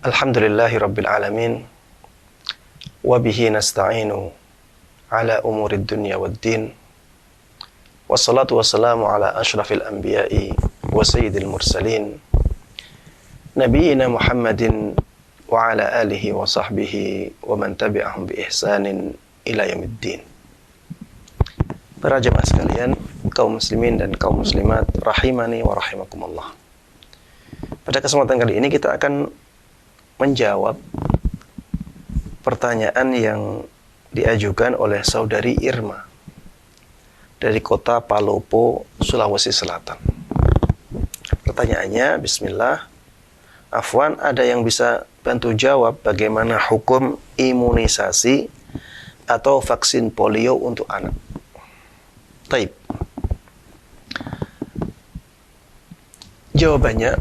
Alhamdulillahi Rabbil Alamin. Wabihi nasta'inu ala umurid dunya waddin. Wassalatu wassalamu ala ashrafil anbiya'i wa sayyidil mursalin, Nabiyyina Muhammadin wa ala alihi wa sahbihi wa man tabi'ahum bi ihsanin ila yaumiddin. Para jemaah sekalian, kaum muslimin dan kaum muslimat rahimani wa rahimakumullah. Pada kesempatan kali ini kita akan menjawab pertanyaan yang diajukan oleh saudari Irma dari kota Palopo, Sulawesi Selatan. Pertanyaannya, bismillah, afwan, ada yang bisa bantu jawab bagaimana hukum imunisasi atau vaksin polio untuk anak? Taib. Jawabannya,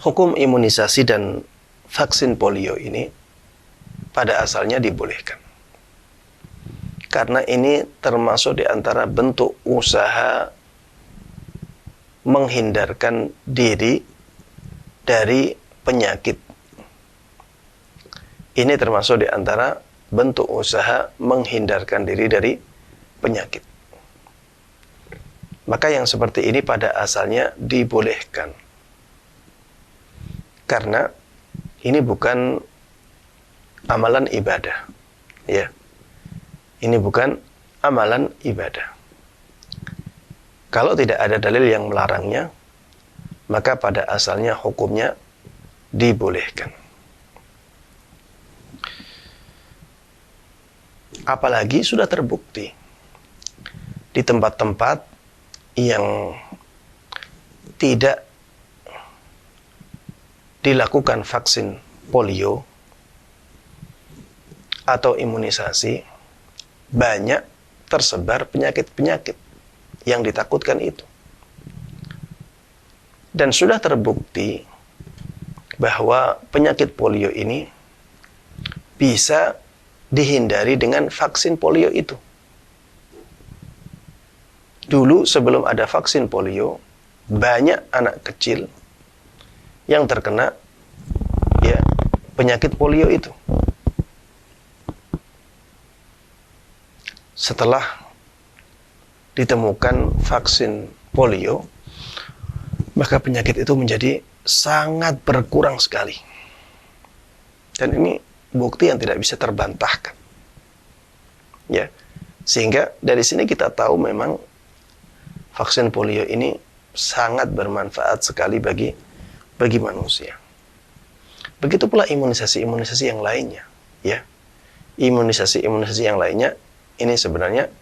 hukum imunisasi dan vaksin polio ini pada asalnya dibolehkan. Karena ini termasuk di antara bentuk usaha menghindarkan diri dari penyakit. Ini termasuk di antara bentuk usaha menghindarkan diri dari penyakit. Maka yang seperti ini pada asalnya dibolehkan. Karena ini bukan amalan ibadah, ya. Ini bukan amalan ibadah. Kalau tidak ada dalil yang melarangnya, maka pada asalnya hukumnya dibolehkan. Apalagi sudah terbukti di tempat-tempat yang tidak dilakukan vaksin polio atau imunisasi, banyak tersebar penyakit-penyakit yang ditakutkan itu. Dan sudah terbukti bahwa penyakit polio ini bisa dihindari dengan vaksin polio itu. Dulu sebelum ada vaksin polio, banyak anak kecil yang terkena penyakit polio itu. Setelah ditemukan vaksin polio, maka penyakit itu menjadi sangat berkurang sekali. Dan ini bukti yang tidak bisa terbantahkan. Ya. Sehingga dari sini kita tahu memang vaksin polio ini sangat bermanfaat sekali bagi manusia. Begitu pula imunisasi yang lainnya, ya. Imunisasi yang lainnya ini sebenarnya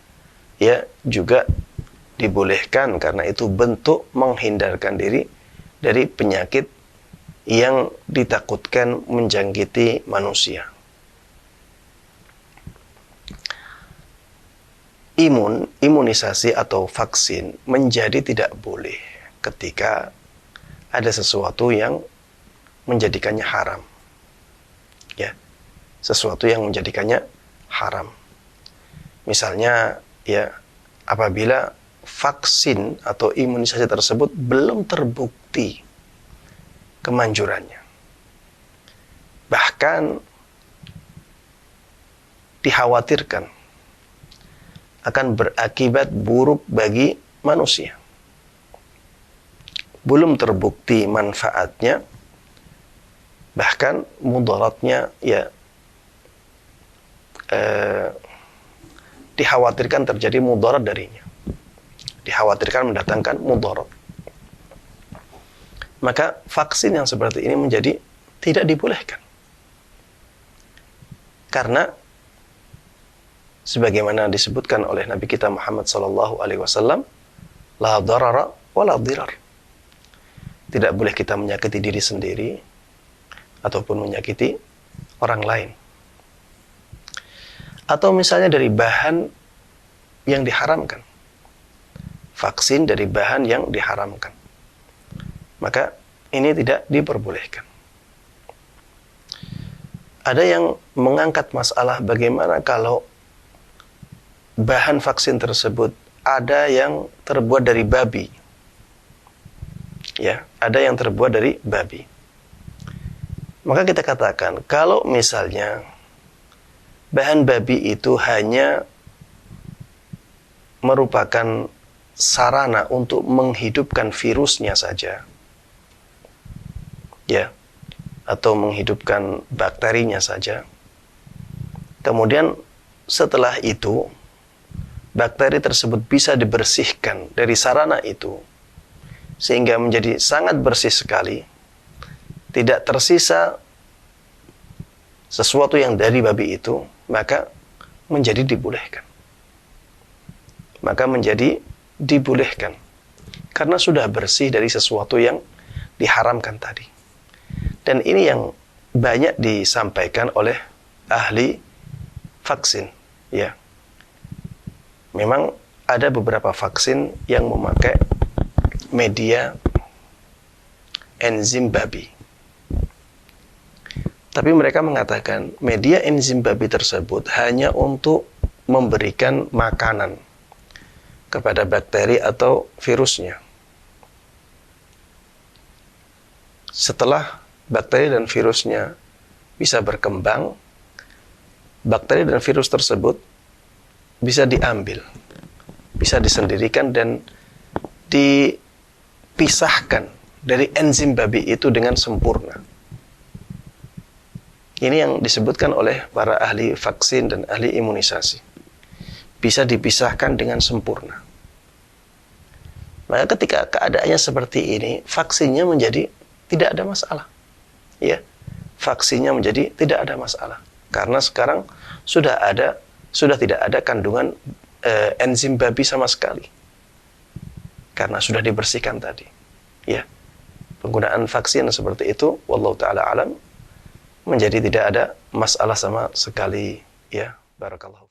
ya juga dibolehkan karena itu bentuk menghindarkan diri dari penyakit yang ditakutkan menjangkiti manusia. Imunisasi atau vaksin menjadi tidak boleh ketika ada sesuatu yang menjadikannya haram. Ya. Sesuatu yang menjadikannya haram. Misalnya, ya, apabila vaksin atau imunisasi tersebut belum terbukti kemanjurannya. Bahkan dikhawatirkan akan berakibat buruk bagi manusia. Belum terbukti manfaatnya, bahkan mudaratnya dikhawatirkan terjadi mudarat darinya, dikhawatirkan mendatangkan mudarat. Maka vaksin yang seperti ini menjadi tidak dibolehkan, karena sebagaimana disebutkan oleh Nabi kita Muhammad SAW, la darara wa la dirar. Tidak boleh kita menyakiti diri sendiri ataupun menyakiti orang lain. Atau misalnya dari bahan yang diharamkan. Vaksin dari bahan yang diharamkan. Maka ini tidak diperbolehkan. Ada yang mengangkat masalah bagaimana kalau bahan vaksin tersebut ada yang terbuat dari babi. Ya, ada yang terbuat dari babi. Maka kita katakan, kalau misalnya bahan babi itu hanya merupakan sarana untuk menghidupkan virusnya saja, ya, atau menghidupkan bakterinya saja. Kemudian setelah itu, bakteri tersebut bisa dibersihkan dari sarana itu, sehingga menjadi sangat bersih sekali, tidak tersisa sesuatu yang dari babi itu, maka menjadi dibolehkan. Maka menjadi dibolehkan. Karena sudah bersih dari sesuatu yang diharamkan tadi. Dan ini yang banyak disampaikan oleh ahli vaksin. Ya. Memang ada beberapa vaksin yang memakai media enzim babi. Tapi mereka mengatakan media enzim babi tersebut hanya untuk memberikan makanan kepada bakteri atau virusnya. Setelah bakteri dan virusnya bisa berkembang, bakteri dan virus tersebut bisa diambil, bisa disendirikan dan dipisahkan dari enzim babi itu dengan sempurna. Ini yang disebutkan oleh para ahli vaksin dan ahli imunisasi. Bisa dipisahkan dengan sempurna. Maka ketika keadaannya seperti ini, vaksinnya menjadi tidak ada masalah. Ya, vaksinnya menjadi tidak ada masalah. Karena sekarang sudah tidak ada kandungan enzim babi sama sekali. Karena sudah dibersihkan tadi. Ya, penggunaan vaksin seperti itu, wallahu taala alam, menjadi tidak ada masalah sama sekali, ya. Barakallahu.